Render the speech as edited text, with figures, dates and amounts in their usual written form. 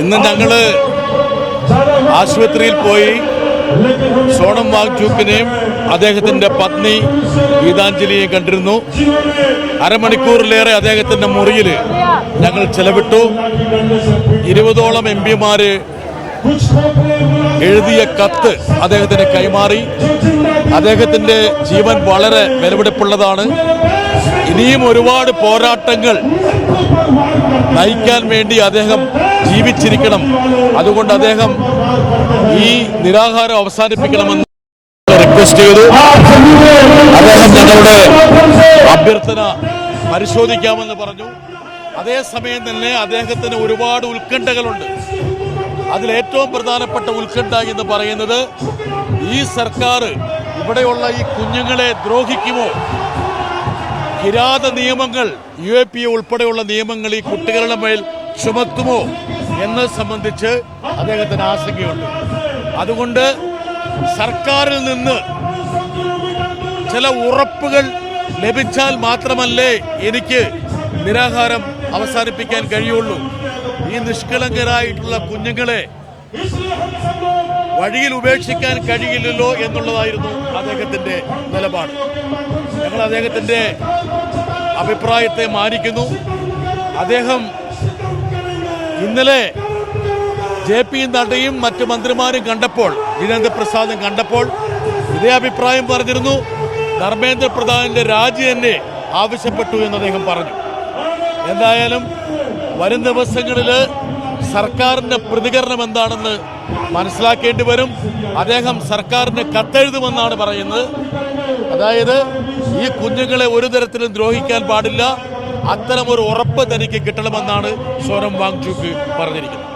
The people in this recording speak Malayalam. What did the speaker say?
ഇന്ന് ഞങ്ങൾ ആശുപത്രിയിൽ പോയി സോണം വാങ്ചുക്കിനെയും അദ്ദേഹത്തിൻ്റെ പത്നി ഗീതാഞ്ജലിയെയും കണ്ടിരുന്നു. അരമണിക്കൂറിലേറെ അദ്ദേഹത്തിൻ്റെ മുറിയിൽ ഞങ്ങൾ ചെലവിട്ടു. 20ഓളം MP-മാർ എഴുതിയ കത്ത് അദ്ദേഹത്തിന് കൈമാറി. അദ്ദേഹത്തിൻ്റെ ജീവൻ വളരെ വിലപിടിപ്പുള്ളതാണ്. ഇനിയും ഒരുപാട് പോരാട്ടങ്ങൾ നയിക്കാൻ വേണ്ടി അദ്ദേഹം ജീവിച്ചിരിക്കണം. അതുകൊണ്ട് അദ്ദേഹം ഈ നിരാഹാരം അവസാനിപ്പിക്കണമെന്ന് റിക്വസ്റ്റ് ചെയ്തു. അദ്ദേഹം ഞങ്ങളുടെ അഭ്യർത്ഥന പരിശോധിക്കാമെന്ന് പറഞ്ഞു. അതേസമയം തന്നെ അദ്ദേഹത്തിന് ഒരുപാട് ഉത്കണ്ഠകളുണ്ട്. അതിലേറ്റവും പ്രധാനപ്പെട്ട ഉത്കണ്ഠ എന്ന് പറയുന്നത് ഈ സർക്കാർ ഇവിടെയുള്ള ഈ കുഞ്ഞുങ്ങളെ ദ്രോഹിക്കുമോ, കിരാത നിയമങ്ങൾ UAPA ഉൾപ്പെടെയുള്ള നിയമങ്ങൾ ഈ കുട്ടികളുടെ മേൽ ചുമത്തുമോ എന്നത് സംബന്ധിച്ച് അദ്ദേഹത്തിന് ആശങ്കയുണ്ട്. അതുകൊണ്ട് സർക്കാരിൽ നിന്ന് ചില ഉറപ്പുകൾ ലഭിച്ചാൽ മാത്രമല്ലേ എനിക്ക് നിരാഹാരം അവസാനിപ്പിക്കാൻ കഴിയുള്ളൂ. ഈ നിഷ്കളങ്കരായിട്ടുള്ള കുഞ്ഞുങ്ങളെ വഴിയിൽ ഉപേക്ഷിക്കാൻ കഴിയില്ലല്ലോ എന്നുള്ളതായിരുന്നു അദ്ദേഹത്തിൻ്റെ നിലപാട്. ഞങ്ങൾ അദ്ദേഹത്തിൻ്റെ അഭിപ്രായത്തെ മാനിക്കുന്നു. അദ്ദേഹം ഇന്നലെ JP നഡ്ഡയും മറ്റു മന്ത്രിമാരും കണ്ടപ്പോൾ, ജിതേന്ദ്ര പ്രസാദും കണ്ടപ്പോൾ ഇതേ അഭിപ്രായം പറഞ്ഞിരുന്നു. ധർമ്മേന്ദ്ര പ്രധാനിൻ്റെ രാജി തന്നെ ആവശ്യപ്പെട്ടു എന്ന് അദ്ദേഹം പറഞ്ഞു. എന്തായാലും വരും ദിവസങ്ങളിൽ സർക്കാരിൻ്റെ പ്രതികരണം എന്താണെന്ന് മനസ്സിലാക്കേണ്ടി വരും. അദ്ദേഹം സർക്കാരിന് കത്തെഴുതുമെന്നാണ് പറയുന്നത്. അതായത് ഈ കുഞ്ഞുങ്ങളെ ഒരു തരത്തിലും ദ്രോഹിക്കാൻ പാടില്ല, അത്തരമൊരു ഉറപ്പ് തനിക്ക് കിട്ടണമെന്നാണ് സോനം വാങ്ചുക്ക് പറഞ്ഞിരിക്കുന്നത്.